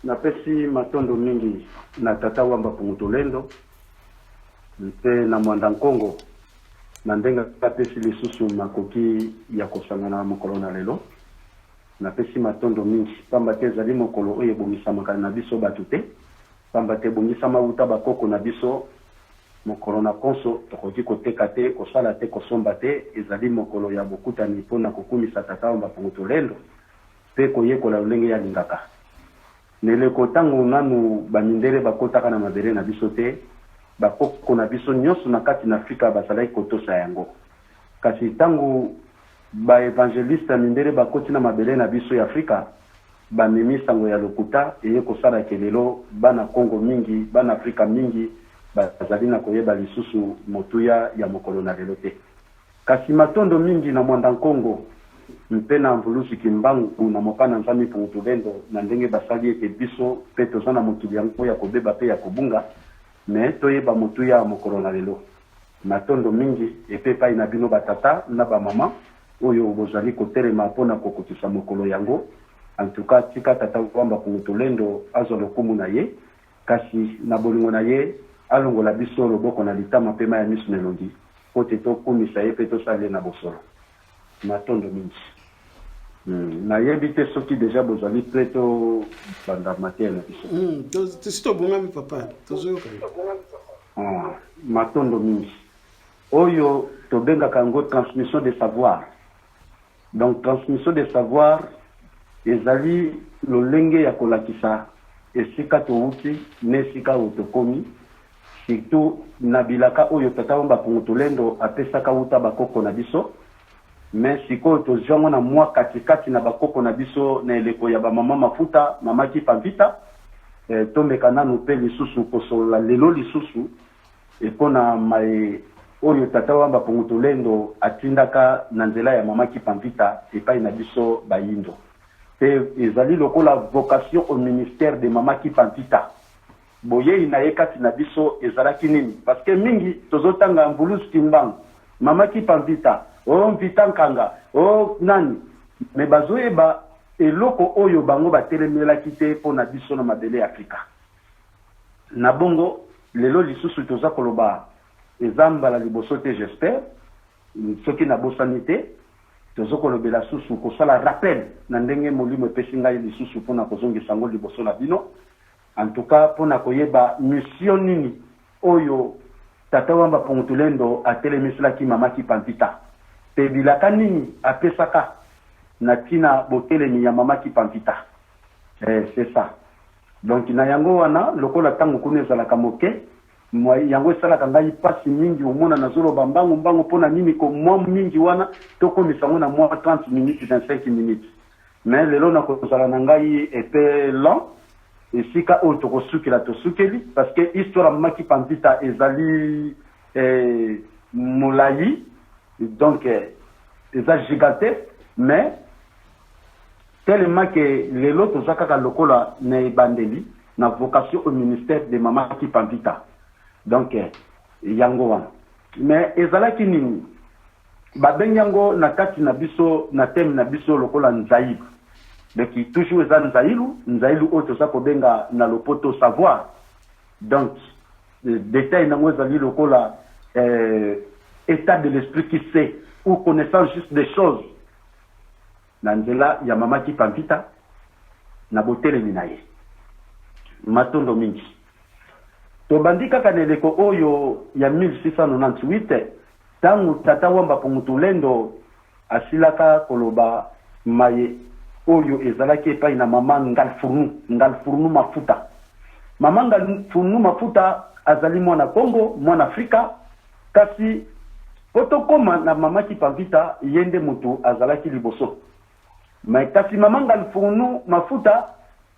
na pesi matondo mingi na tata wamba Pungutulendo mpe na mwanda Nkongo na ndenga pesi lisusu makoki ya kosangana mokolo na lelo na pesi matondo mingi pamba te zali mokolo oyo ebongisamaka na biso bato te pamba te ebongisama uta bakoko na biso mokolo na konso tokoki koteka te kosala te kosomba te ezali mokolo ya bokutani mpona kokumisa tata wamba Pungutulendo mpe koyekola lolenge ya lingaka neleko tango nanu bamindele bakotaka na mabele na biso te bakoko na biso nyonso na kati na Afrika bazalaki kotosa yango kasi tango ba evangeliste mindele bakoti na mabele na biso ya Afrika bamemi sango ya lokuta eye kosala kelelo bana Kongo mingi bana Afrika mingi bazali na koyeba lisusu motuya ya mokolo na lelo te kasi matondo mingi na mwanda Nkongo mpe na mvulusi kimbangu na mopana nzami Pungutulendo na ndenge basali ete biso pe toza na mokili yango ya kobeba pe ya kobunga me toyeba motuya ya mokolo na lelo matondo mingi epe pai na bino batata na bamama oyo bozali kotelema mpona kokutisa mokolo yango antuka tika tata wamba Pungutulendo azwa lokumu na ye kasi na bolingo na ye alongola biso loboko na litama mpe ya miso melongi po te tokumisa ye mpe tosali na bosolo matondo mingi na yebi te soki deja bozali preto banda matière na biso sito bungami papa tozoyoka matondo mingi oyo tobengaka yango transmission de savoir donc transmission de savoir ezali lolenge ya kolakisa esika touti na esika oyo tokomi surtout na bilaka oyo tata wamba Pungutulendo apesaka uta bakoko na biso mais sikoyo tozongo na mwa katikati na bakoko na biso na eleko ya bamama mafuta mama Kipamvita tomeka nanu mpe lisusu kosolola lelo lisusu epona mae oyo tata wamba Pungutulendo atindaka na nzela ya mama Kipamvita epai na biso bayindo pe ezali lokola vocation au ministère de mama Kipamvita boye na ye kati na biso ezalaki nini parce que mingi tozotanga mbulusu kimbangu mama Kipamvita o Mvita Nkanga o nani me bazoyeba eloko oyo bango batelemelaki te mpona biso na mabele ya Afrika na bongo lelo lisusu toza koloba eza mbala liboso te j'espère soki na bosani te tozokolobela susu kosala rappel na ndenge molimo epesi ngai lisusu mpona kozongisa yango liboso na bino en tout cas mpona koyeba mission nini oyo tata wamba Pungutulendo atelemeselaki mama Kipamvita pe bilaka nini apesaka na tina botelemi ya mama Kipamvita c'est ça donc na yango wana lokola tango kuna ezalaka moke yango esalaka ngai pasi mingi omona nazoloba mbangu mpona nini ko mwa mingi wana tokomisa yango na mwa 30 minutes 25 minutes mais lelo nakozala na ngai epe lent esika oyo tokosukela tosukeli parce que histoire ya mama Kipamvita ezali molai donc eza gigantesque mais tellement que lelo toza kaka lokola na ebandeli na vocation au ministère de mama Kipamvita donc yango wana mais ezalaki nini babengi yango na kati na biso na thème na biso lokola nzailu donc toujours eza nzailu oyo toza kobenga na lopoto savoir donc détail nango ezali lokola état de l'esprit qui sait ou connaissance juste des choses na nzela ya mama Kipamvita na botelemi na ye matondo mingi tobandi kaka na eleko oyo ya 1698 tango tata wamba Pungutulendo asilaka koloba maye oyo ezalaki epai na mama Ngalfurnu Mafuta mama Ngalfurnu Mafuta azali mwana Kongo mwana Afrika kasi otokoma na mama Kipamvita yende mutu azalaki liboso mais kasi mama Ngalfurnu Mafuta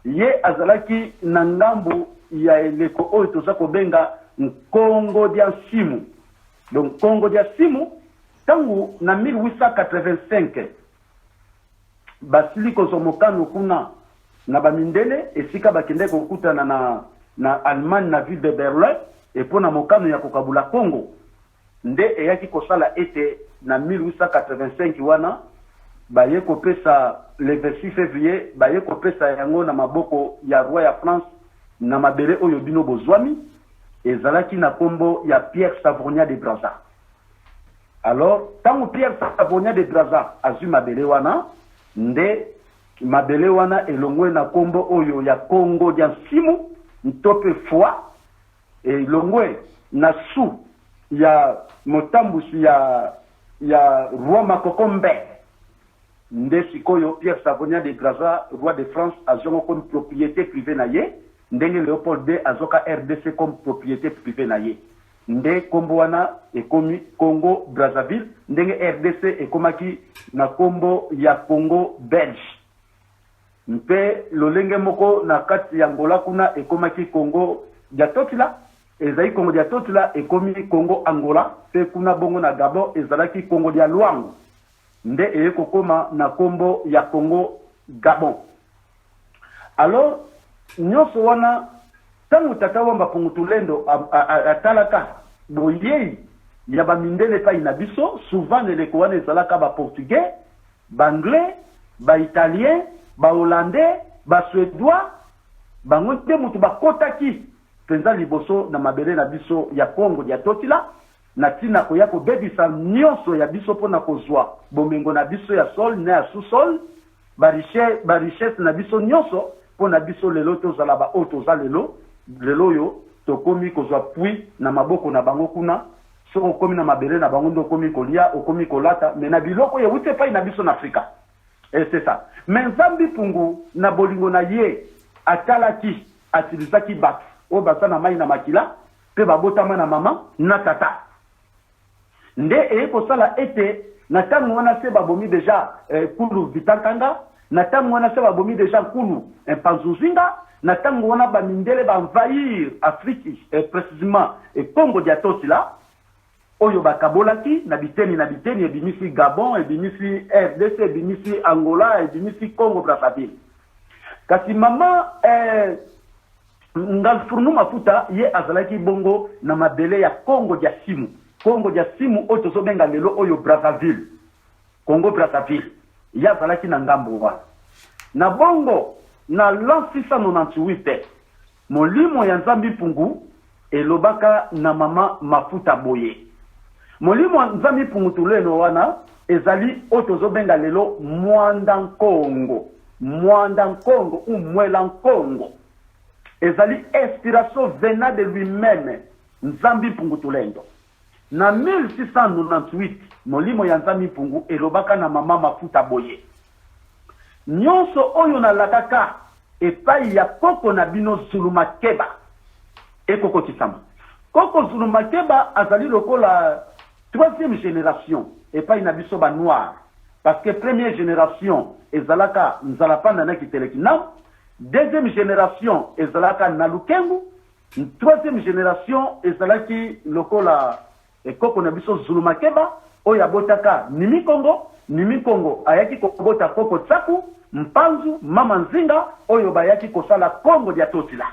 ye azalaki na ngambu ya eleko oyo toza kobenga Congo dia Simu donc Congo dia Simu tangu na 1885 basili kozomokano kuna na bamindele esika bakende kokutana na Allemagne na ville de Berlin epona mokano ya kokabula Congo nde eyaki kosala ete na 1885 wana baye kopesa le 26 février baye kopesa yango na maboko ya roi ya France na mabele oyo bino bozwami ezalaki na kombo ya Pierre Savogna de Brazza. Alors tango Pierre Savogna de Brazza azwi mabele wana nde mabele wana elongwe na kombo oyo ya Congo ya Simu ntope foi elongwe na su ya motambusi ya roi Makokombe nde sikoyo Pierre Savogna de Brazza roi de France azongo comme propriété privée na ye ndenge Léopold II azoka RDC comme propriété privée na ye nde kombo wana ekomi Congo Brazzaville ndenge RDC ekomaki na kombo ya Congo Belge mpe lolenge moko na kati ya Angola kuna ekomaki Congo ya Totila ezali Congo ya Totila ekomi Congo Angola pe kuna bongo na Gabon ezalaki Congo ya Luango nde ekokoma na kombo ya Congo Gabon. Alors nyonso wana tangu tata wamba Pungutulendo atalaka boyei ya bamindele pa inabiso souvent eleko wana ezalaka ba portugais, ba anglais, ba italien, ba hollandais, ba suédois bango te mutu bakotaki penza liboso na mabele na biso ya Congo ya Totila na tina ko yako bebisa nyonso ya biso pona kozwa bomengo na biso ya sol na ya sous-sol ba richesse na biso nyonso pona biso lelo tozala ba otoza lelo yo tokomi kozwa pui na maboko na bango kuna so okomi na mabele na bango ndo komi kolia okomi kolata mais na biloko ye wute pa na biso na Afrika et c'est ça mais Nzambi Pungu na bolingo na ye atalaki atilizaki bat o basana mai na makila pe babotama na mama na tata nde ekosala ete na tango wana se babomi deja kulu Vitantanga na tango wana se babomi deja kulu Panzuzinga na tango wana bamindele envahir Afrique précisément Congo dia Totila oyo bakabolaki na biteni ebimisi Gabon ebimisi RDC ebimisi Angola ebimisi Congo Brazzaville kasi mama Ngalfurnu Mafuta ye azalaki bongo na mabele ya Congo dia Simu oyo tozobenga lelo oyo Brazzaville Congo Brazzaville ya azalaki na ngambo wana na bongo na l'an 698 molimo ya Nzambi Pungu elobaka na mama Mafuta boye molimo ya Nzambi Pungu tuleno wana ezali oyo tozobenga lelo Mwanda Nkongo ou Mwela Nkongo ezali inspiration venant de lui-même Nzambi Pungu tulendo na 1698 molimo ya Nzambi Pungu elobaka na mama Mafuta boye nyonso oyo na lakaka epai ya koko na bino Zulumakeba ekoko kisama koko Zulumakeba azali lokola troisième génération epai na biso ba noir parce que première génération ezalaka nzalapanda na kiteleki na deuxième génération ezalaka na Lukengu troisième génération ezalaki lokola ekoko na biso Zulumakeba oyo abotaka Nimi Kongo ayaki kobota koko tsaku Mpanzu mama Nzinga oyo bayaki kosala Congo dia Totila.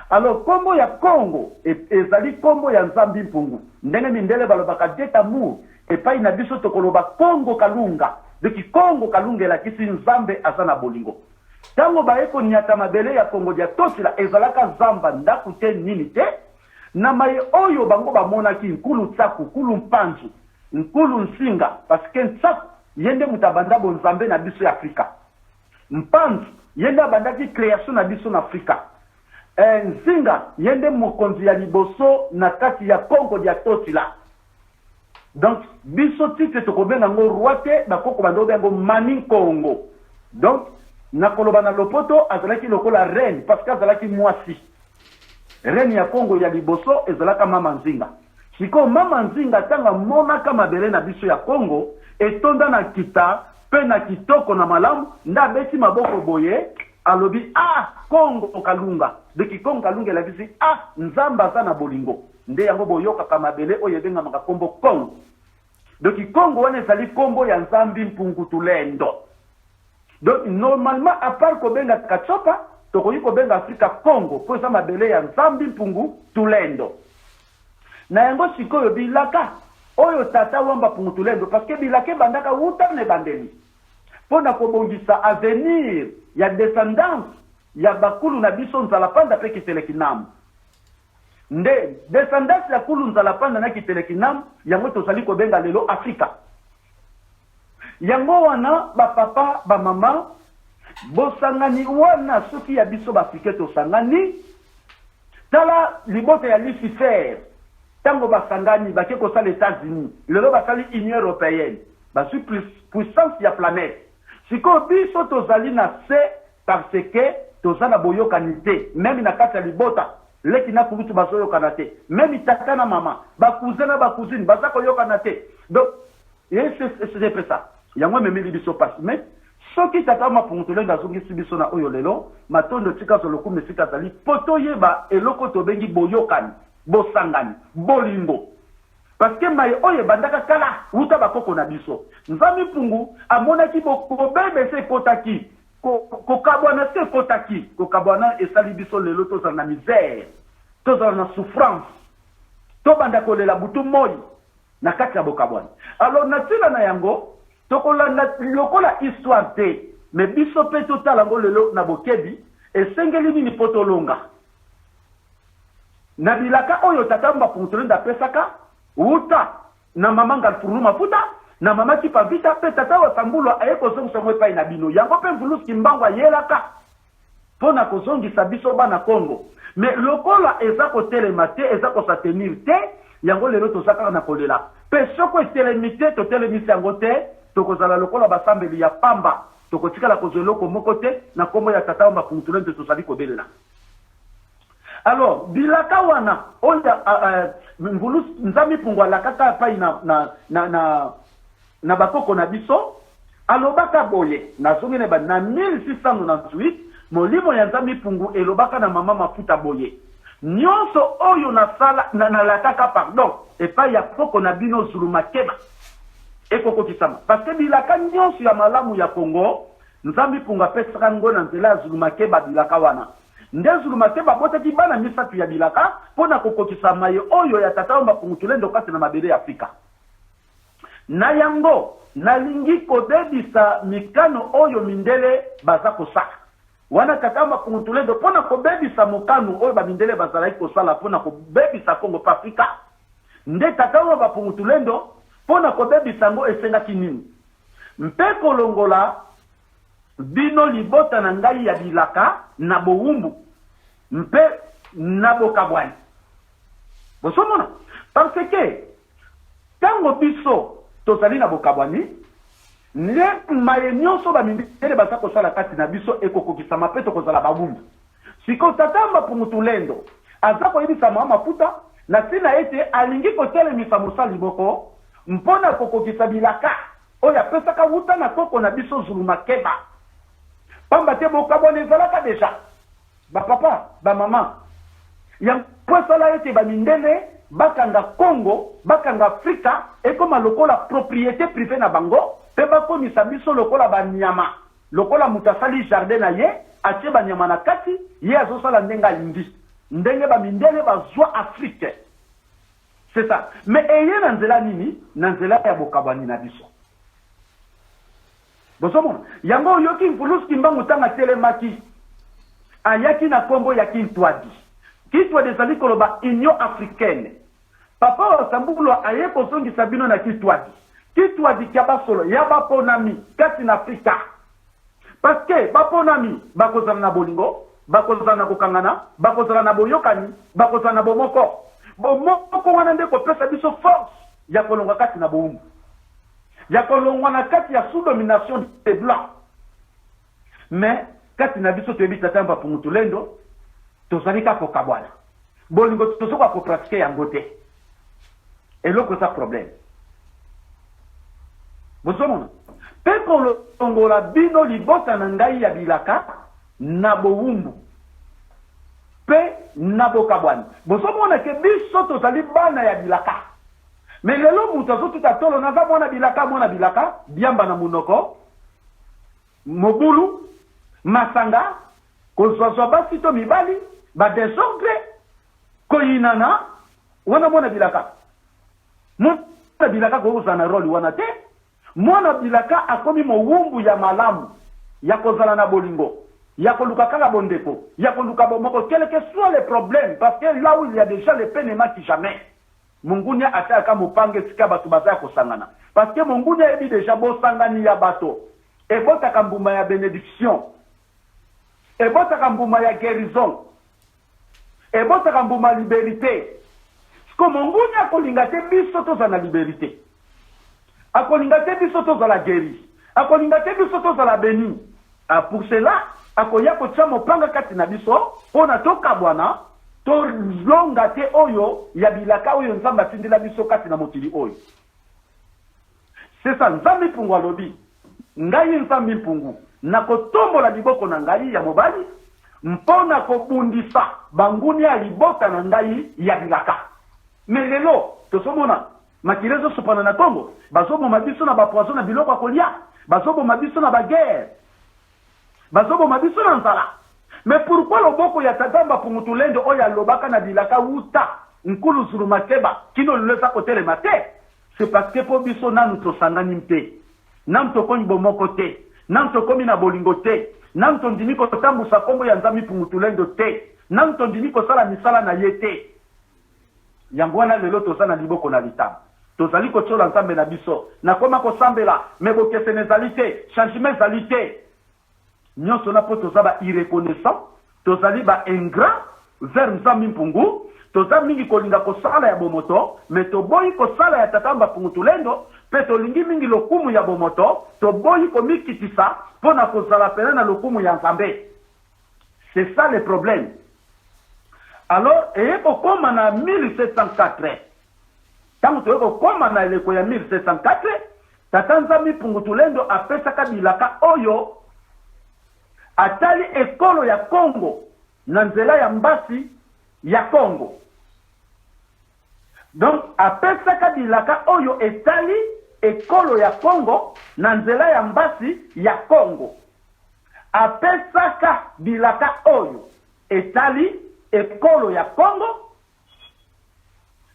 Alors kombo ya Congo ezali kombo ya Nzambi Pungu ndenge mindele balobaka detamour epai na biso tokoloba Congo Kalunga deki Congo Kalunga elakisi Nzambe azana bolingo tango bayeko nyata mabele ya Congo dia Totila ezalaka zamba ndaku te nini te na mai oyo bango bamonaki nkulu tsaku nkulu Mpanzu nkulu Nsinga parce que tsaku yende mutabanda bo Nzambe na biso ya Afrika Mpanzu yende abandaki création na biso na Afrika Nsinga yende mokonzi ya liboso na kati ya Congo dia Totila donc biso titre tokobenga ngo roi te bakoko bando bengo mani Congo donc nakoloba na lopoto azalaki lokola reine parce que azalaki mwasi reine ya Congo ya liboso ezalaka mama Nzinga siko mama Nzinga tanga monaka mabele na biso ya Congo etonda na kita pe na kitoko na malamu nda beti maboko boye alobi Congo Kalunga deki Congo Kalunga la bisi Nzamba za na bolingo nde yango boyoka kamabele oyo benga makakombo Congo deki Congo wana ezali kombo ya Nzambi Mpungu tulendo donc normalement à part ko benga Katsopa tokoyi ko benga Afrika Congo po za mabele ya Nzambi Mpungu tulendo na yango sikoyo bilaka oyo tata wamba Pungu tulendo parce que bilake bandaka wuta ne bandeli pona kobongisa avenir ya descendance ya bakulu na biso nzala panda pe kitele kinam nde descendance ya kulu nzala panda na kitele kinam yango tozali kobenga lelo Afrika yango wana ba papa ba mama bosangani wana soki ya biso ba Afrika tosangani tala libote ya Lucifer tango basangani bake kosala États-Unis lelo basali Union européenne basu puissance ya planète siko biso tozali na se parce que tozala boyokanite même na kati ya libota leki na kubutu bazoyokana te même tata na mama bakuzena bakuzini baza koyokana te donc c'est ça yango memeli biso passe mais soki tata mapungutule ngazongisi biso na oyo lelo matondo tika zolokume sika zali poto yeba eloko tobengi boyokani bosangani bolingo parce que mai oye bandaka kala uta bakoko na biso nzambi pungu amonaki bokobebe se kotaki kokabwana se kotaki kokabwana esali biso lelo tozala na misère tozala na souffrance tobanda kolela butu moi na kati ya bokabwana alors na ntina na yango tokolanda lokola histoire te mais biso pe totala ngo lelo na bokebi esengeli nini po tolonga na bilaka oyo tata mbapuntolo ndapesaka uta na mama ngalfuru mafuta na mama kipavita pe tata wa sambulo aye kozongisa mwe pai na bino yango pe mvuluski mbango ayelaka pona kozongisa biso bana Kongo mais lokola eza kotelema te eza kosatenir te yango lelo tozaka na kolela pe soko etelemite totelemisi yango te tokozala lokola basambeli ya pamba tokotikala kozoloko moko te na kombo ya tata wa mapuntolo nte tozali kobelela. Alors bilaka wana oya mvulus nzami pungwa la kaka pai na bakoko na biso alobaka boye nazongene ba na 1698 molimo ya nzami pungu elobaka na mama mafuta boye nyonso oyo na sala na la kaka pardon epai ya poko na bino Zulu Makeba ekoko kisama parce que bilaka nyonso ya malamu ya Kongo nzambi punga pesaka ngo na nzela ya Zulu Makeba bilaka wana nde Zulu Makeba botaki bana misatu ya bilaka pona kokokisa maye oyo ya tata omba pungutulendo kati na mabele ya Afrika na yango nalingi kobebisa mikano oyo mindele baza kosaka wana tata omba pungutulendo pona kobebisa mokano oyo ba mindele bazala kosala pona kobebisa Kongo pa Afrika nde tata omba pungutulendo pona kobebisa ngo esenga kinini mpe kolongola bino libota na ngai ya bilaka na bowumbu mpe na bokabwani bosomona parce que tango biso tozali na bokabwani ne maye nyonso bamindele baza kosala kati na biso ekokokisama mpe tokozala bawumbu siko tatamba pungutulendo aza koyebisa mwa mafuta na ntina ete alingi kotelemisa mosali moko mpona kokokisa bilaka oyo apesaka wuta na koko na biso Zulu Makeba pamba te bokabwani ezalaka deja bapapa bamama yango esala ete bamindele bakanga Congo bakanga Afrika ekoma lokola propriété privée na bango mpe bakomisa biso lokola banyama lokola moto asali jardin na ye atie banyama na kati ye azosala ndenge alingi ndenge bamindele bazwa Afrique c'est ça mais eye na nzela nini na nzela ya bokabwani na biso bosomona yango oyoki mvuluski mbangu tanga telemaki ayaki na kombo ya Kintwadi ezali koloba Union Africaine papa wa sambulo aye kozongisa bino na Kintwadi kia basolo ya baponami kati na Afrika parce que baponami bakozala na bolingo bakozala na kokangana bakozala na boyokani bakozala na bomoko wana nde kopesa biso force ya kolongwa kati na bowumbu ya kolongwa na kati ya sous domination des blancs mais kati na biso toyebi tata mba pungutulendo tozali ka kokabwana bolingo tozoka kopratike yango te eloko eza problème bozomona mpe kolongola bino libota na ngai ya bilaka na bowumbu mpe na bokabwani bozomona ke biso tozali bana ya bilaka mais lelo moto azotuta tolo naza mwana bilaka biamba na munoko mobulu masanga kozwazwa basi to mibali badesordre koyinana wana mwana bilaka kozala na role wana te mwana bilaka akomi mowumbu ya malamu ya kozala na bolingo ya koluka kaka bondeko ya koluka bomoko quel que soit le problème parce que là où il y a déjà le peine mati jamais mungunya ataka mupange tika bato baza kosangana parce que mungunya ebi déjà bosangani ya bato et botaka mbuma ya bénédiction et botaka mbuma ya guérison et botaka mbuma liberté ko mungunya akolinga te biso toza na liberté akolinga te biso toza la guéri akolinga te biso toza la béni pour cela akoya kotia mopanga kati na biso pona toka bwana to longa te oyo ya bilaka oyo nzambe atindela biso kati na mokili oyo c'est ça nzambe mpungu alobi ngai nzambe mpungu nakotombola liboko na ngai ya mobali mpona kobundisa banguni ya libota na ngai ya bilaka mais lelo tosomona makili ezosopana na Congo bazoboma biso na bapoison na biloko ya kolia bazoboma biso na baguerre bazoboma biso na nzala mais pourquoi loboko ya tazamba pungutulendo oyo alobaka na bilaka wuta nkulu zulu makeba kino leleza kotelema te c'est parce que po biso nanu tosangani mpe nanu tokomi bomoko te nanu tokomi na bolingo te nanu tondimi kotambusa kombo ya nzambe pungutulendo te nanu tondimi kosala misala na ye te yango wana lelo toza na liboko na litama tozali kotiola nzambe na biso nakoma kosambela me bokesene ezali te changement ezali te nyonso na po toza ba irreconnaissant tozali ba ingrat vers nzambe mpungu toza mingi kolinga kosala ya bomoto me toboyi kosala ya tatamba pungutulendo pe tolingi mingi lokumu ya bomoto toboyi komikitisa mpona kozala pene na lokumu ya nzambe c'est ça le problème alors eye kokoma na 1704 tango toye kokoma na eleko ya 1704 tata nzambe pungutulendo apesaka bilaka oyo atali ekolo ya Congo na nzela ya mbasi ya Congo donc apesaka bilaka oyo etali ekolo ya Congo na nzela ya mbasi ya Congo apesaka bilaka oyo etali ekolo ya Congo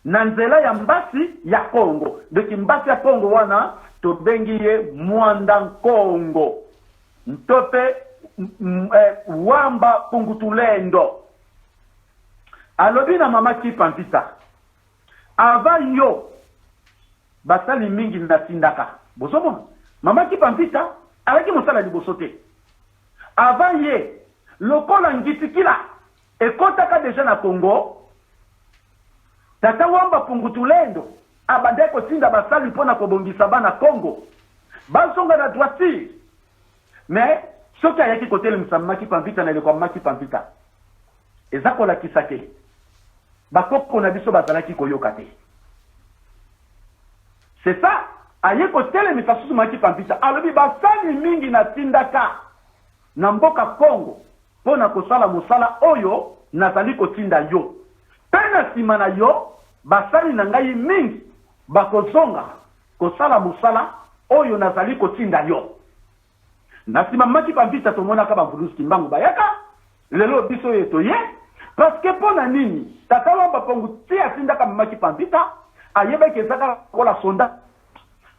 na nzela ya mbasi ya Congo donc mbasi ya Congo wana tobengi ye mwanda Congo ntope wamba pungutulendo alobi na mama Kipampita ava yo basali mingi na tindaka bosomona mama Kipampita alaki mosala liboso te ava ye lokola ngitikila ekotaka deja na Congo tata wamba pungutulendo abande kotinda basali mpona kobongisa bana Congo bazonga na droiture mais soki ayaki kotelemisa mama Kipampita na eleko mama Kipampita eza kolakisa te bakoko na biso bazalaki koyoka te c'est ça aye kotelemisa susu mama Kipampita alobi basali mingi na tindaka na mboka Congo mpona kosala mosala oyo nazali kotinda yo pe na nsima na yo basali na ngai mingi bakozonga kosala mosala oyo nazali kotinda yo na nsima mama Kipampita tomonaka bavulusi mbangu bayaka lelo biso ye toye parce que mpona nini tata wamba pongu ti atindaka mama Kipampita ayebaki ezaka kola sonda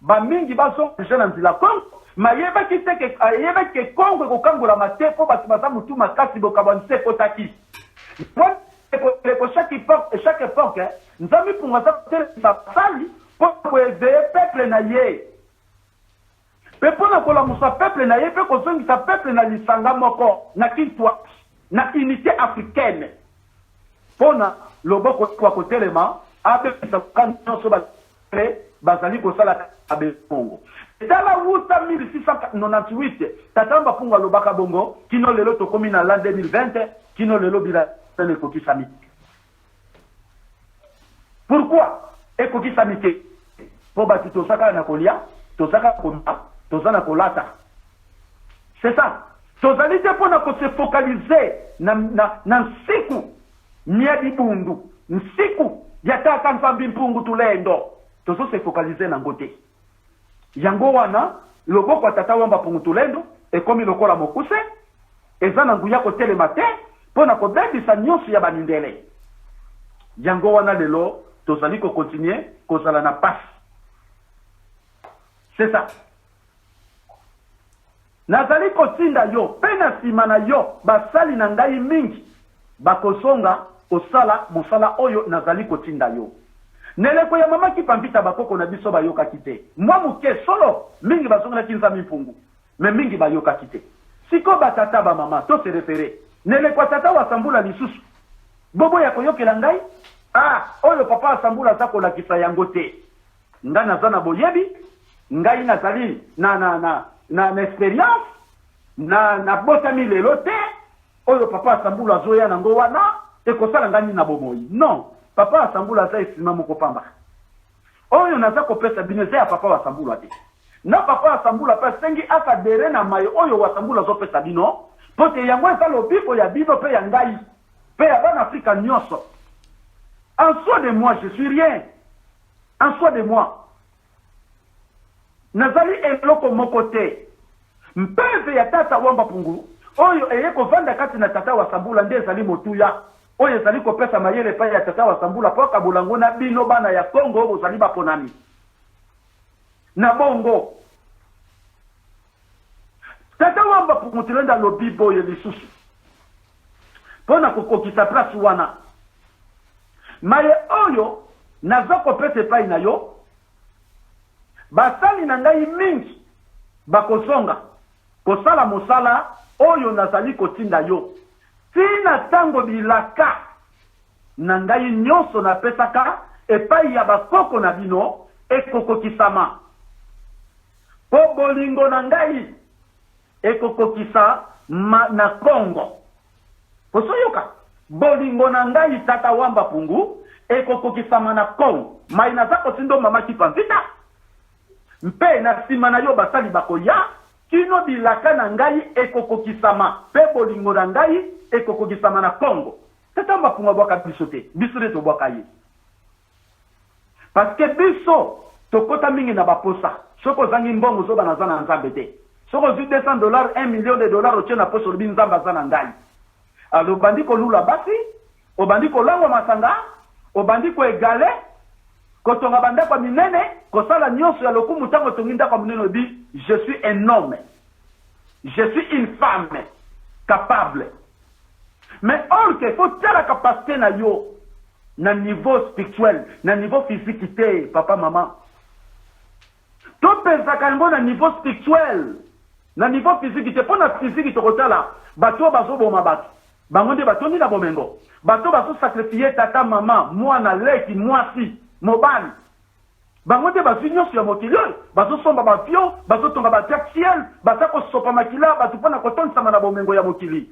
bamingi bazonga deja na nzela Congo mayebaki te ayebaki Congo ekokangolama te mpo bato baza motu makasi bokabanisi ekotaki chaque époque nzambe mpungu aza kotelesa basali mpo koeveye peuple na ye mpe mpona kolamusa peuple na ye mpe kozongisa peuple na lisanga moko na kintwa na unité africaine mpona loboko kwa kotelema apesa kani nyonso bazali kosala abe Congo tala wuta 1698 tatamba mpungu alobaka bongo kino lelo tokomi na l'an 2020 kino lelo bila ekokisami pourquoi ekokisami te po bato tozaka na kolia tozaka komba tozana kolata c'est ça tozali te mpona kose focaliser na nsiku nya bibundu nsiku ya tata nzambe mpungu tulendo tozose focaliser nango te yango wana loboko tata wamba mpungu tulendo ekomi lokola mokuse eza na nguya kotelema te mpona kobebisa nyonso ya banindele yango wana lelo tozali kokontinue kozala na pasi c'est ça nazali kotinda yo pe na nsima na yo basali na ngai mingi bakozonga kosala mosala oyo nazali kotinda yo. Neleko ya mama Kipambita bakoko na biso bayokaki te. Mwa muke solo mingi bazongelaki nzambe mpungu me mingi bayokaki te. Siko batata ba mama to se refere neleko tata wa sambula lisusu bobo ya koyokela ngai oyo papa asambula za kolakisa yango te. Nga nazana boyebi ngai nazali na experience na botami lelo te oyo papa asambula zoya nango wana ekosala ngani na bomoi. Non, papa asambula za esima moko pamba oyo naza kopesa bineze ya papa asambula te. Na papa asambula pa sengi akadere na mayo oyo wasambula zo pesa bino pote yango eza lobiko ya bino pe ya ngai pe ya bana Afrika nyonso. En soi de moi je suis rien, en soi de moi nazali eloko moko te. Mpeve ya tata wamba pungu oyo eyeko vanda kati na tata wa sambula nde ezali motuya oyo ezali kopesa mayele pa ya tata wa sambula po kabulango na bino bana ya Kongo bozali baponami na bongo. Tata wamba pungu tilenda lobi boye lisusu pona kokokisa place wana maye oyo nazoko pete pai na yo basali na ngai mingi bakozonga kosala mosala oyo nazali kotinda yo tina tango bilaka na ngai nyonso napesaka epai ya bakoko na bino ekokokisama po bolingo na ngai ekokokisa na Kongo. Posoyoka bolingo na ngai tata wamba pungu ekokokisama na Kongo mai nazako tindo mama Kipambita mpe na sima na yo basali bakoya kino bilaka na ngai ekokokisama pe bolingo na ngai ekokokisama na Kongo. Tata wamba pungu bwaka biso te biso te tobwaka ye parce que biso tokota mingi na baposa soko zangi mbongo zo bana zana nzambe te soko zu $200 $1 million otie na poso lobi nzamba zana ngai. Alors obandi kolula basi obandi kolangwa masanga obandi ko egale kotonga banda kwa minene kosala nyonso ya lokumu tango tonginda kwa minene obi je suis un homme, je suis une femme capable. Mais or que faut telle la capacité na yo na niveau spirituel na niveau physique te papa maman to pensa kango na niveau spirituel na niveau physique te pona physique to kotala bato bazo boma bato bangonde batondi na bomengo bato bazo sacrifier tata mama mwana leki mwasi mobali bangonde bazo nyonso ya mokili bazo somba bafio bazo tonga batiaxiel basako sopa makila bato pona kotonsa na bomengo ya mokili.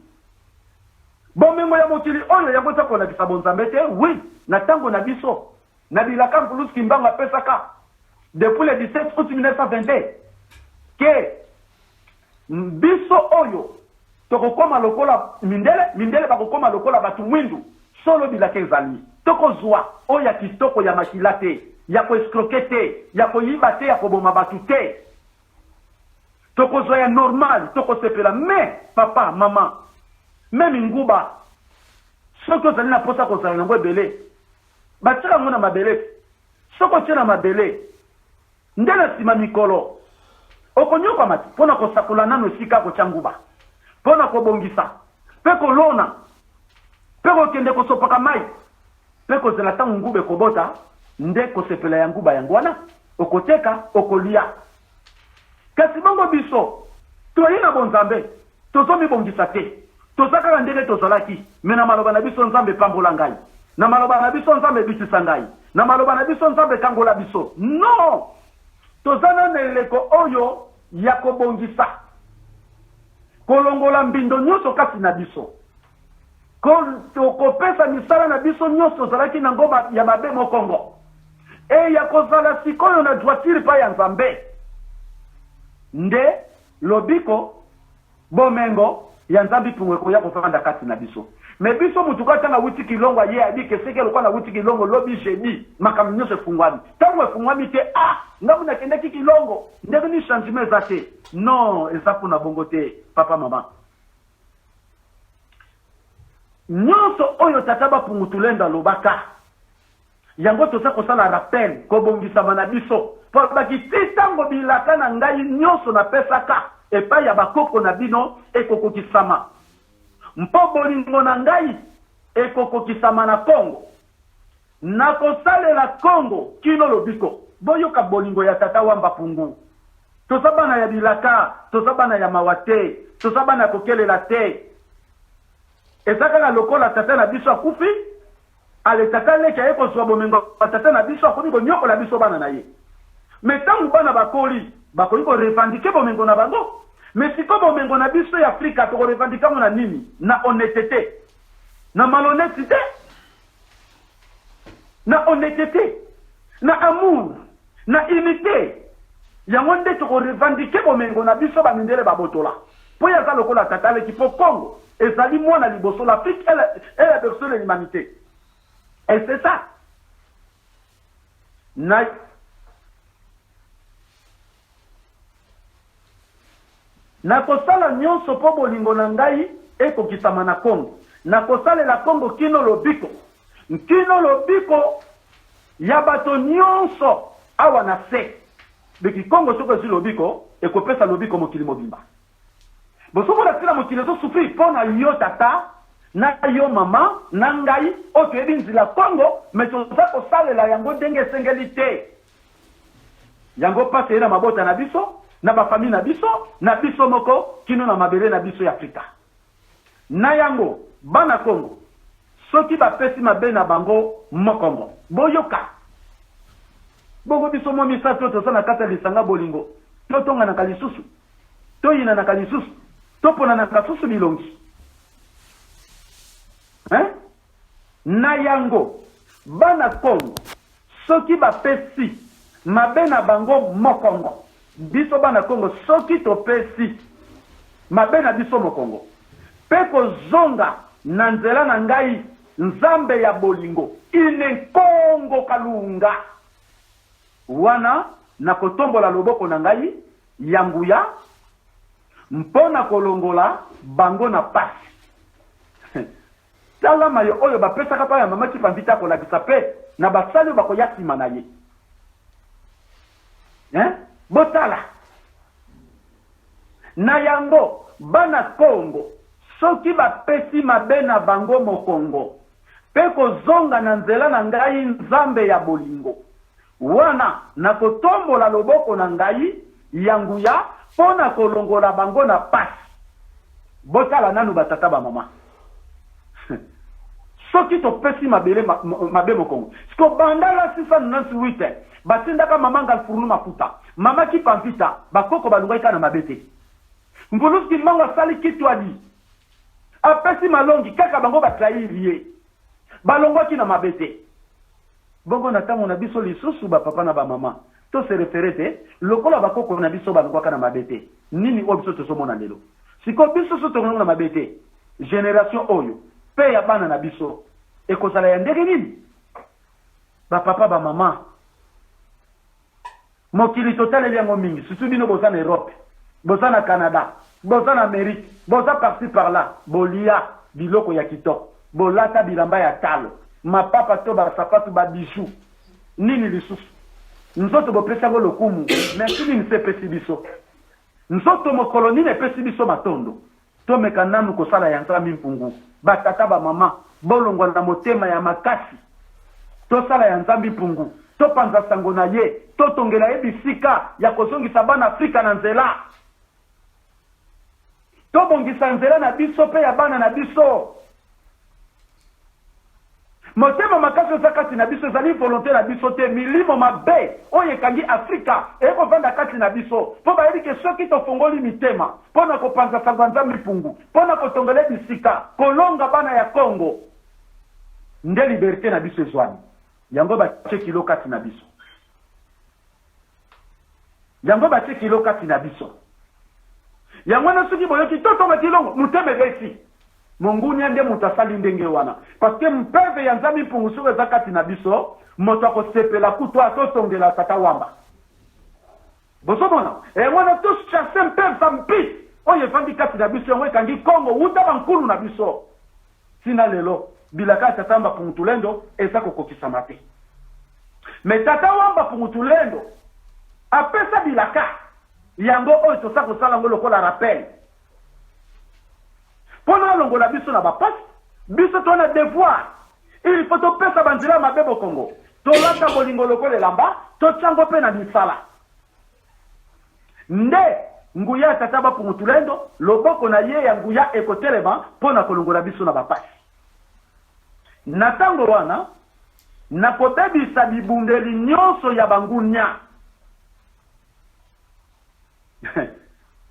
Bomengo ya mokili oyo yango tako na kisabonzambe te oui na tango na biso na bilaka plus kimbanga pesaka depuis le 17 août 1922 ke biso oyo tokokoma lokola mindele bakokoma lokola batu mwindu solo bilaka ezali tokozwa oyo ya kitoko ya makila te ya koescroquer te ya koyiba te ya koboma batu te tokozwa ya normal tokosepela mais papa mama même nguba soko ozali na posa kozala nango ebele batika ngo na mabele soko tia na mabele nde na nsima mikolo okonyoka mati mpona kosakola nano esika kotya nguba mpona kobongisa mpe kolona mpe kokende kosopaka mai mpe kozela ntango nguba ekobota nde kosepela ya nguba yango wana okoteka okolia. Kasi bongo biso toyi na bonzambe tozomibongisa te toza kaka ndenge tozalaki me na maloba na biso nzambe pambola ngai na maloba na biso nzambe bisisa ngai na maloba na biso nzambe kangola biso. Non, toza na eleko oyo ya kobongisa kolongola mbindo nyonso kasi na biso kopesa misala na biso nyonso ozalaki na ngoma ya mabe mokongo ya kozala sikoyo na droitire pa ya nzambe nde lobiko bomengo ya nzambi pungwe koya kofanda kati na biso. Me biso mutuka tanga wuti kilongo ye adike seke lokwa na wuti kilongo lobi jeudi makambo nyonso efungwami tango efungwami te ngamu na kende kilongo ndenge ni changement zate. Non, eza kuna bongo te papa mama. Nyonso oyo tataba pungutulenda lobaka yango toza kosala rappel kobongisa na biso po baki titango bilaka na ngai nyonso na pesaka epai ya bakoko na bino ekokokisama mpo bolingo na ngai ekokokisama na Congo nakosalela Congo kino lobiko boyoka bolingo ya tata Wamba Pungu tosabana ya bilaka tosabana ya mawate tosabana kokelela te ezaka na lokola tata na biso akufi ale tata leka eko zwa bomengo tata na biso akoni nyoko la biso bana na ye metangu bana bakoli ko revendiquer bomengo na bango mais siko bomengo na biso ya Afrika to revendiquer na nini na honnêteté na malhonnêteté na honnêteté na amour na unité yango nde to revendiquer bomengo na biso ba mindele babotola po ya za lokola tata le kipo Congo ezali mwana liboso l'Afrique et la personne de l'humanité et c'est ça nakosala nyonso po bolingo na ngai ekokisama na Congo nakosalela Congo kino lobiko ya bato nyonso awa na se beki Congo soko esi lobiko ekopesa lobiko mokili mobimba bosoko na tila mokili zo sufri pona yo tata na yo mama na ngai oto yebi nzila Congo metoza kosalela yango ndenge esengeli te yango pase na mabota na biso na ba famille na biso moko kino na mabele na biso ya Afrika na yango bana Congo soki ba pesi mabe na bango mokongo boyoka bongo biso mo misato to sana kata lisanga bolingo to tonga na kalisusu to yina na kalisusu to pona na kasusu bilongi na yango bana Congo soki ba pesi mabe na bango mokongo biso bana Congo soki to pesi mabe na biso mokongo pe kozonga na nzela na ngai nzambe ya bolingo ine Congo kalunga wana na kotombola loboko na ngai yanguya mpona kolongola bango na pasi tala mayo oyo bapesaka pa ya mama kipambita kolakisa pe na basali bakoya sima na ye botala na yango bana Congo soki bapesi mabe na bango mokongo pe kozonga na nzela na ngai nzambe ya bolingo wana na kotombola loboko na ngai yanguya pona kolongola bango na pasi botala nanu batata ba mama soki to pesi mabe mokongo siko bandala 698 batindaka mama ngal furunu mafuta mama kipamvita bakoko balungaika na mabete mbuluski manga sali kitwadi apesi malongi kaka bango batrahirie balongwaki na mabete bongo na tango na biso lisusu ba papa na ba mama to se referete lokola bakoko na biso balongwaka na mabete nini o biso tosomona lelo siko biso so tongo na mabete generation oyo pe ya bana na biso ekozala ya ndenge nini ba papa ba mama mokili total yango mingi surtout bino boza na Europe boza na Canada boza na Amérique boza par-ci par-là bolia biloko ya kitoko bolata bilamba ya talo mapapa to ba sapatu ba bijou nini lisusu nzoto bopesa ngo lokumu merci ni sepesi biso nzoto mokoloni ne pesi biso matondo to mekananu kosala ya nzambi mpungu batata ba mama bolongwa na motema ya makasi to sala ya nzambi mpungu to panza sango na ye to tongela ye bisika ya kozongisa bana Afrika na nzela to bongisa nzela na biso pe ya bana na biso motema makasi zakati na biso ezali volonté na biso te milimo mabe oyo ekangi Afrika ekovanda kati na biso po bayebi ke soki tofongoli mitema mpona kopanza sango nzambi mpungu mpona kotongela bisika kolonga bana ya Congo nde liberté na biso ezwani yango batie kilo kati na biso yango batie kilo kati na biso yango na soki boyoki totonga kilongo muteme besi monguni ande mutasali ndenge wana parce que mpeve ya nzambi mpungu soki eza kati na biso moto akosepela kutu atotongela tata Wamba bosomona yango na tochasse mpeve za mpi oyo efandi kati na biso yango ekangi Congo wuta bankulu na biso sina lelo bilaka tata Wamba Pungu Tulendo eza kokokisama te mais tata Wamba Pungu Tulendo apesa bilaka yango oyo tosa kosala ngo lokola rappel mpona longola biso na bapasi biso tona devoir il faut topesa banzela mabe bokongo tolata bolingo lokola elamba totyango mpe na misala nde nguya ya tata bapungutulendo loboko na ye ya nguya ekotelema mpona kolongola biso na bapasi na ntango wana nakobebisa bibundeli nyonso ya bangunya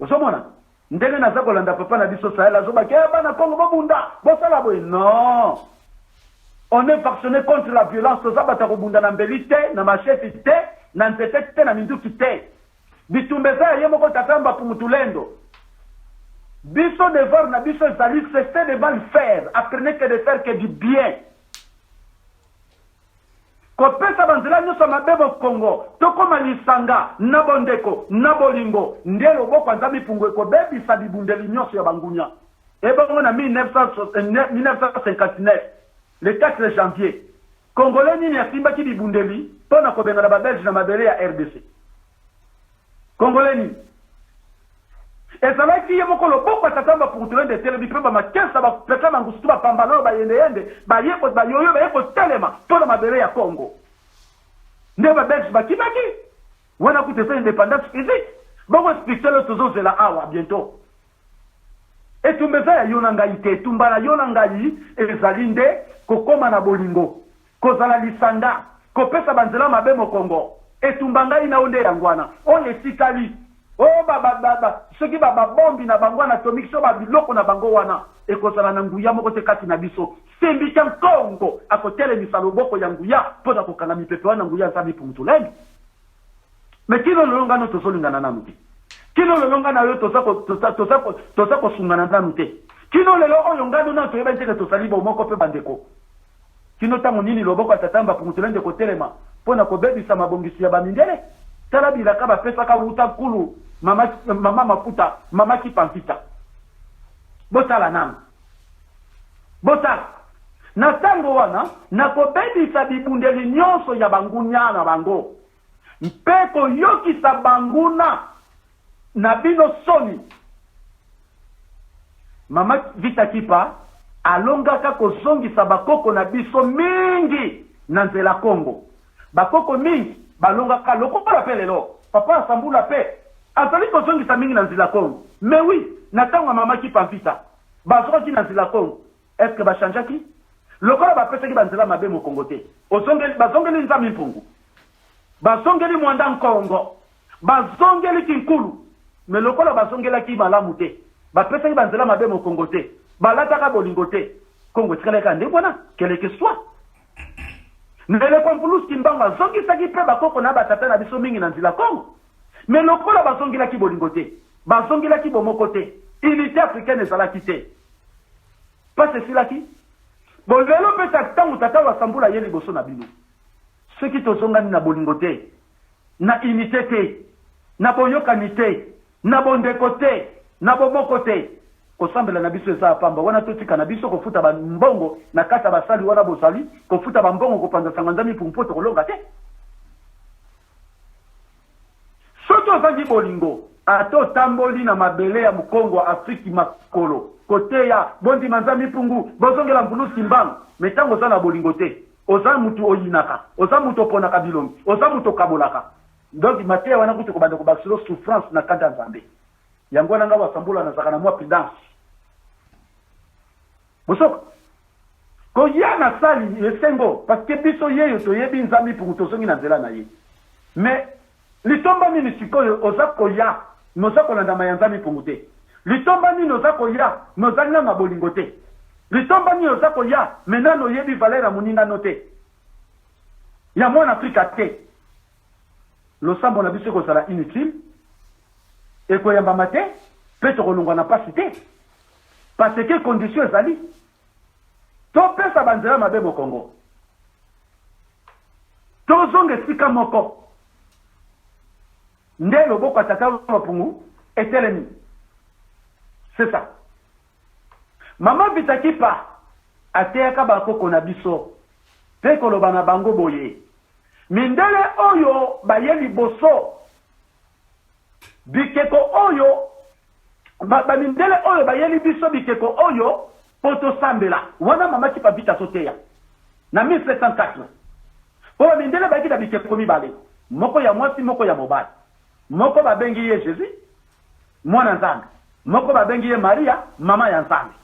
osomona ndenge naza kolanda papa na biso Sahel azobaki bana Kongo bobunda bosala boye non on est vacciné contre la violence toza bata kobunda na mbeli te na machete te na nzete te na minduki te bitumbeza ya ye moko tata bapungutulendo biso devoir na biso ezali cesser de mal faire apprenez que de faire que du bien kopesa banzela nyonso mabe bokongo tokoma lisanga na bondeko na bolingo nde loboko nzambe pungu ekobebisa bibundeli nyonso ya bangunya ebongo na 1959 le 4 janvier congolais nini asimbaki bibundeli mpona kobenga na babelge na mabele ya RDC congolais nini ezalaki ye moko loboko atata bapungutulende etelebi mpe bamakesa bapesa mangusutu bapambana oyo bayendeyende bayoyo baye kotelema mpona mabele ya Congo nde babelge bakimaki wana kuta eza indépendance physique bongo spirituel tozozela awa bientôt etumba eza ya yo na ngai te etumba na yo na ngai ezali nde kokoma na bolingo kozala lisanga kopesa banzela mabe mokongo etumba ngai na yo nde yango wana oyo esikali oh soki babombi na bango wana atomiki so babiloko na bango wana ekozala na nguya moko te kati na biso sembika nkongo akotelemisa loboko ya nguya mpo na kokanga mipepe wana nguya nzambe pungutuleni me kino lolongano tozolingana nanu te kino lolonga na yo toza kosungana nanu te kino lelo oyo ngano nano toyeba nteke tozali bomoko mpe bandeko kino ntango nini loboko atata bapungutulende kotelema mpo na kobebisa mabongisi ya bamindele tala bilaka bapesaka wuta nkulu mama mafuta mama kipampita botala nanu botala na ntango wana nakobebisa bibundeli nyonso ya bangunya na bango mpe koyokisa banguna na bino soni mama Vita Kipa alongaka kozongisa bakoko na biso mingi na nzela Kongo bakoko mingi balongaka lokola pe lelo papa asambula pe azali kozongisa mingi na nzela Kongo mais oui na ntango mama Kipa Vita bazokaki na nzela Kongo est-ce que bachangeaki lokola bapesaki banzela mabe mokongo te bazongeli nzambe mpungu bazongeli mwanda nkongo bazongeli kinkulu mais lokola bazongelaki malamu te bapesaki banzela mabe mokongo te balataka bolingo te Kongo etikala nde wana keleke soit ndele kompulus kimbango azongisaki mpe bakoko na batata na biso mingi na nzela Kongo mais lokola bazongelaki bolingo te bazongelaki bomoko te unité africaine ezalaki te pasi esilaki bon lelo mpe ntango tata wasambula ye liboso na bino soki tozongani na bolingo te na unité te na boyokani te na bondeko te na bomoko te kosambela na biso eza pamba wana totika na biso kofuta bambongo na kati ya basali wana bozali kofuta bambongo kopanza sanga nzambe pumpo tokolonga te soki ozangi bolingo ata otamboli na mabele ya mokongo wa afriki makolo kote ya bondima nzambe pungu bozongela mpulusi mbango me ntango oza na bolingo te oza mutu oyinaka oza mutu oponaka bilongi oza mutu okabolaka donc mateya wana kuti kobanda kobakisilo souffrance na kanda ya nzambe yango wana nga wasambula nazaka na mwa prudence mosoka koya na sali esengo parce que biso yeyo toyebi nzambe pungu tozongi na nzela na ye mais litomba nini sikoyo oza koya noza kolanda ya nzambe pungu te litomba nini oza koya nozali na bolingo te litomba nini oza koya menano oyebi valeur ya moningano te ya mwana afrika te losambo na biso ekozala inutile ekoyambama te mpe tokolongwa na pasi te parce que condition ezali topesa banzela mabe mokongo tozonga esika moko nde loboko atata bapungu etelemi c'est ça mama Vita Kipa ateyaka bakoko na biso mpe koloba na bango boye mindele oyo baye liboso bikeko oyo bamindele oyo bayeli biso bikeko oyo poto sambela wana mama Kipavita soteya na 1704 po bamindele bayaki na bikeko mibale moko ya mwasi moko ya mobali moko babengi ye Jésus mwana nzambe moko babengi ye Maria mama ya nzambe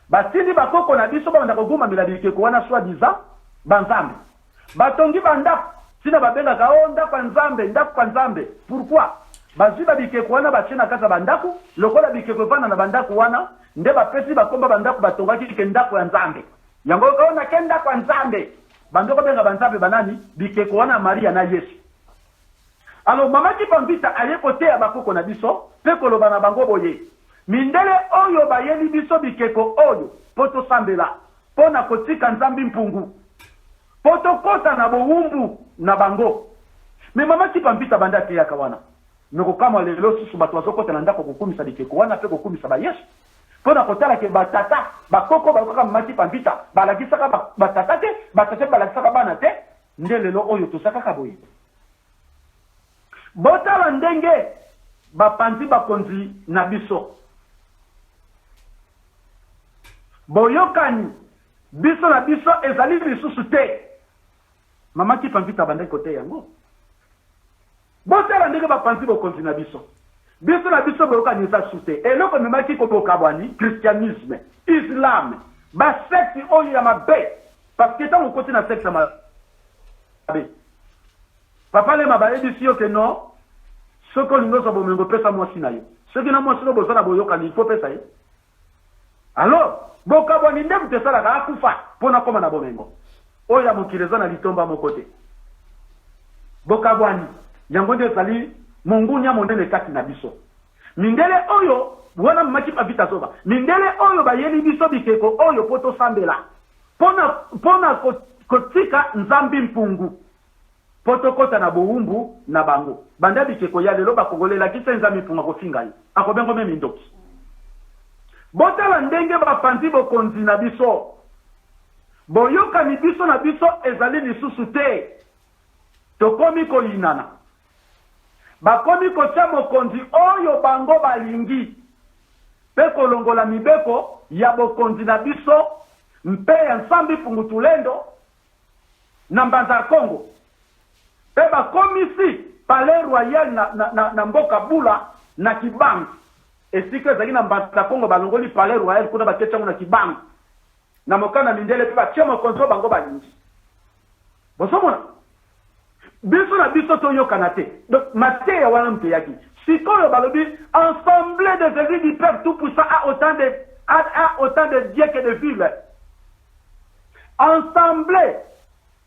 batindi bakoko na biso banda koguma mila bikeko wana soi disant banzambe batongi bandako sina babengaka o ndako ya nzambe pourquoi baziba bikeko wana bachena kasa bandako lokola bikeko vana na bandako wana nde bapesi bakomba bandako batongaki ke ndako ya nzambe yango kaona ke ndako ya nzambe bandoko benga banzambe banani bikeko wana Maria na Yesu. Alors mama Kipavita aye koteya bakoko na biso pe koloba na bango boye mindele oyo bayeli biso bikeko oyo poto sambela pona kotika nzambi mpungu poto kota na bowumbu na bango me mama Kipavita banda te yaka wana noko kama lelo susu bato azokota na ndako kokumisa bikeko wana pe kokumisa ba Yesu pona kotala ke batata bakoko bakoka mama Kipavita balakisaka batata te batata balakisaka bana te nde lelo oyo tosaka boye botala ndenge bapanzi bakonzi na biso boyokani biso na biso ezali lisusu te mama Kipavita banda kote yango botala ndenge bapanzi bakonzi na biso na biso boyokani eza sute eloko memaki kobokabwani christianisme islam basekti oyo ya mabe parce que ntango okoti na sekte ya mabe papa le mabayebisi yo ke non soki olingi ozwa bomengo pesa mwasi na yo soki na mwasi no boza na boyokani ifo pesa ye alors bokabwani nde moto esalaka akufa mpona koma na bomengo oyo ya mokili eza na litomba moko te bokabwani yango nde ezali mongunya monene kati na biso mindele oyo wana mama Kipavita zoba mindele oyo bayeli biso bikeko oyo po tosambela pona kotika nzambi mpungu poto kota na bowumbu na bango banda bikeko ya lelo bakongolela kisa nzambi mpungu akofinga ye akobengo me mindoki botala ndenge bapanzi bokonzi na biso boyokani biso na biso ezali lisusu te tokomi koyinana bakomi kotya mokonzi oyo bango balingi pe kolongola mibeko ya bokonzi na biso mpe ya nsambi Pungutulendo na Mbanza Kongo pe bakomisi palais royal na mboka Bula na Kibangu esika ezali na Mbanza Kongo balongoli palais royal kuna baketyango na Kibangu na mokana mindele pe batya mokonzi oyo bango balingi bosomona biso na biso toyokana te donc mateya wana mte yaki sikoyo balobi ensemble des églises du Père Tout-Puissant a autant de dieux que de villes. Ensemble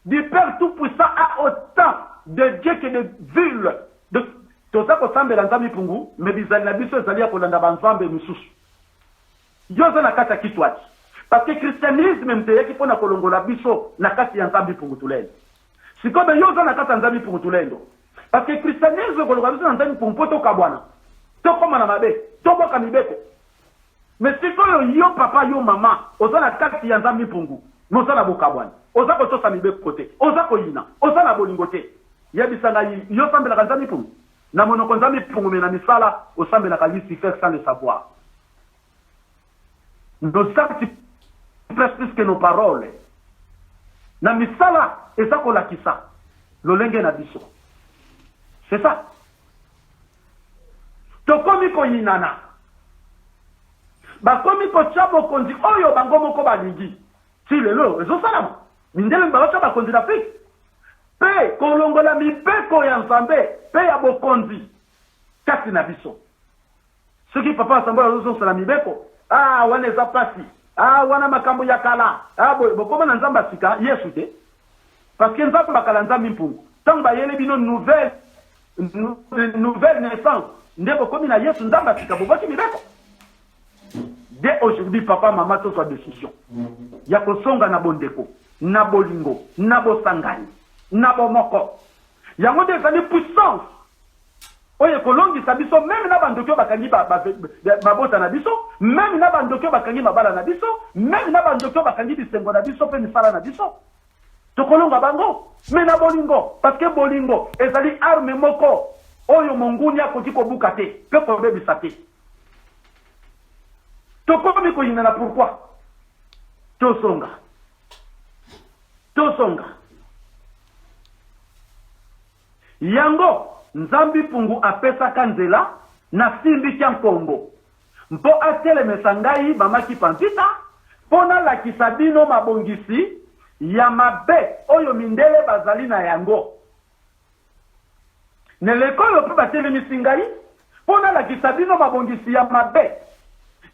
du Père Tout-Puissant a autant de dieux que de villes. Donc toza kosambela nzambi pungu me bizali na biso ezali ya kolanda banzambe misusu yoza na kati ya kitwati parce que christianisme mte yaki mpona kolongola biso na kati ya nzambi Pungutulendo sikobe yoza na kati ya nzambi Pungutulendo parce que christianisme kolongola biso na nzambi pungu mpo tokabwana tokoma na mabe toboka mibeko mais sikoyo yo papa yo mama oza na kati ya nzambi pungu oza na bokabwana oza kotosa mibeko te oza koyina oza na bolingo te yebisanga yo sambelaka nzambi pungu na monoko nzambi pungu me na misala osambelaka Lucifer sans le savoir. Nos actes pressent plus que nos paroles. Na misala eza kolakisa lolenge na biso. C'est ça. Tokomi koyinana. Bakomi kotya bokonzi oyo bango moko balingi. Si lelo ezosalama. Mindele mbakotya bakonzi d'Afrique. Pe kolongola mibeko ya nzambe pe ya bokonzi kati na biso. Soki papa asambola azosala mibeko wana eza pasi wana makambo ya kala bokoma na nzambe asika Yesu te parce que nzambe bakala nzambe mpungu ntango bayele bino nouvelle naissance nde bokomi na Yesu nzambe asika boboki mibeko. Dès aujourd'hui papa mama tozwa décision ya kosonga na bondeko na bolingo na bosangani na bomoko yango nde ezali puissance oye kolongisa biso meme na bandoki bakangi babota na biso meme na bandoki bakangi mabala na biso meme na bandoki bakangi bisengo na biso pe misala na biso tokolonga bango me na bolingo parce que bolingo ezali arme moko oyo monguni akoti kobuka te pe kobebisa te. Tokomi koyinana pourquoi? Tosonga yango nzambi pungu apesa kanzela na simbi kya nkongo mpo atelemesa ngai mamaki pampita pona lakisa bino mabongisi ya mabe oyo mindele bazali na yango. Nelekolo pe batelemisi ngai pona lakisa bino mabongisi ya mabe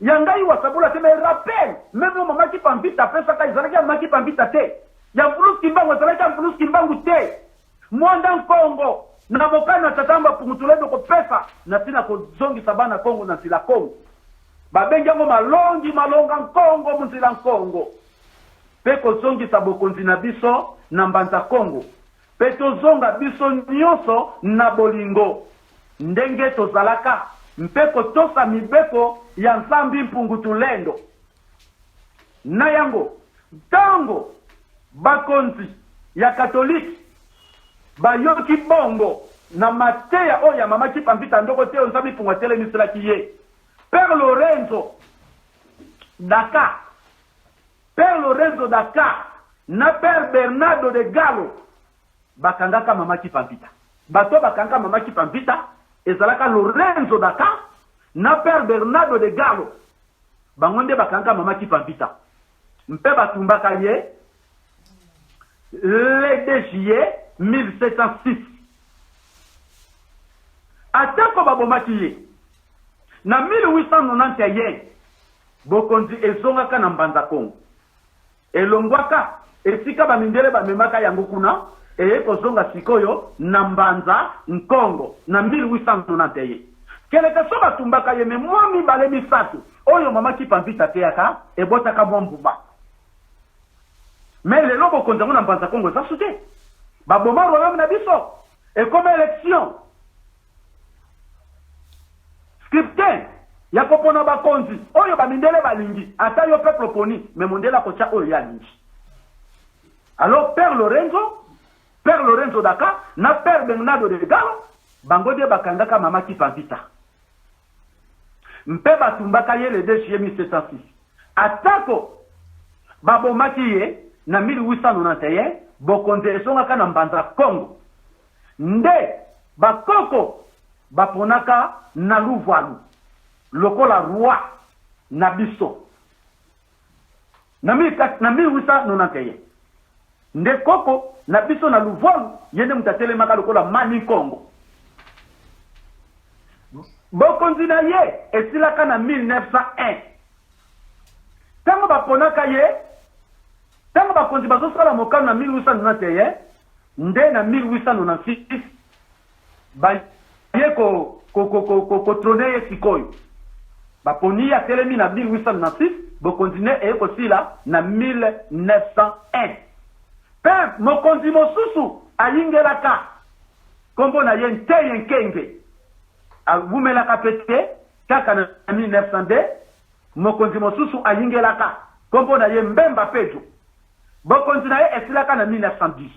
ya ngai wasabula te. Me rappel même mamaki pampita apesa ka izalaki mamaki pampita te ya mpuluski mbangu ezalaki ya mpuluski mbangu te. Mwanda nkongo na mokana tatamba pungutuledo kopesa na tina kozongisa bana Kongo na nsila Kongo. Babengi yango malonga nkongo mnsila nkongo. Pe kozongisa bokonzi na biso na mbanza Kongo. Pe tozonga biso nyonso na bolingo. Ndenge tozalaka mpe kotosa mibeko ya nsambi mpungutulendo. Na yango tango bakonzi ya katoliki bayoki bongo na mateya oya mamaki pampita ndoko te nzambi pungwa telemisela kiye. Père Lorenzo Dakar na Père Bernardo de Gallo bakangaka mamaki pampita. Bato bakanga mamaki pampita ezalaka Lorenzo Dakar na Père Bernardo de Gallo bangonde bakanga mamaki pampita. Mpe batumbaka ye le 2 juillet 1706. Atako babomaki ye na 1891 bokonzi ezongaka na mbanza Kongo. Elongwaka esika bamindele bamemaka yango kuna eye kozonga sikoyo na mbanza Nkongo na 1891. Keleka so batumbaka ye me mwami bale misatu oyo mamaki pampita teaka ebotaka mwambuba. Mais lelo bokonzi ngo na mbanza Kongo za sute. Baboma royaume na biso et comme élection scripté ya kopona bakonzi oyo bamindele balingi ata yo peuple poni mais mondela kocha oyo ya lingi. Alors Père Lorenzo Dakar na Père Bernardo de Gallo bangode bakangaka mamaki pampita. Mpe batumbaka ye le 2 juillet 1706. Atako babomaki ye na 1891 bokonzi esongaka na mbanza Kongo. Nde bakoko baponaka na luvwalu lokola roi na biso na 1891. Nde koko na biso na luvwalu yende mutatelemaka lokola mani Kongo. Bokonzi na ye esilaka na 1901. Tango baponaka ye tango bakonzi bazosala mokano na 1891 nde na 1896 baye ko trone ye sikoyo baponi ya telemi na 1896 bokonzi ne ekosila na 1901. Pe mokonzi mosusu ayingelaka kombo na ye nteye nkenge avumelaka pete kaka na 1902. Mokonzi mosusu ayingelaka kombo na ye Mbemba Pedro bokonzi na ye esilaka na 1910.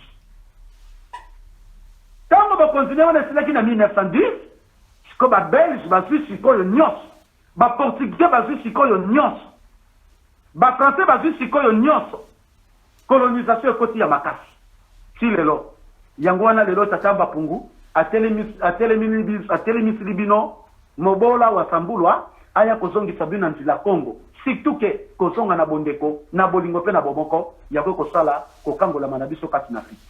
Tango bokonzi na ye esilaki na 1910 siko ba Belge bazwi sikoyo nyonso, ba Portugais bazwi sikoyo nyonso, ba Français bazwi sikoyo nyonso. Colonisation ekoti ya makasi. Si lelo yango wana lelo tatamba pungu atelemisi libino mobola wasambulwa aya kozongisa bino nzila Kongo. Surtout que kozonga na bondeko na bolingo pe na bomoko yako kosala kokangola manabiso kati na Afrika.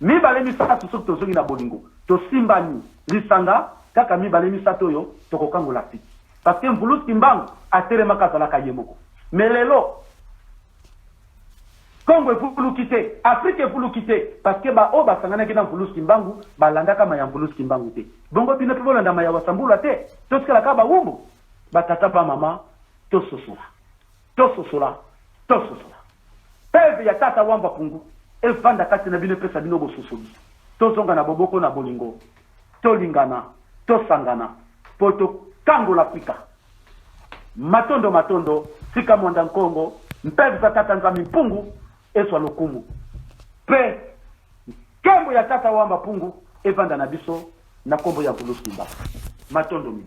Mibale misatu soki tozongi na bolingo tosimbani lisanga kaka mibale misatu yo tokokangola Afrika. Parce que mvuluski mbangu atelemaka azalaka ye moko. Mais lelo Kongo efulu kite, Afrique efulu kite, parce que ba o basangana kina mvuluski mbangu balandaka maya mvuluski mbangu te. Bongo bino pe bolanda maya wasambula te. Tosikala ka ba wumbu batata pa mama tososola. Peve ya tata wamba pungu evanda kati na bino pesa bino bososoli. Tozonga na boboko na bolingo. Tolingana, tosangana, poto kango l'Afrika. Matondo, sika mwanda Nkongo, mpeve za tata nzami mpungu, eswa lokumu. Pe, kembo ya tata wamba pungu, evanda na biso, na kombo ya Kulusimba matondo mi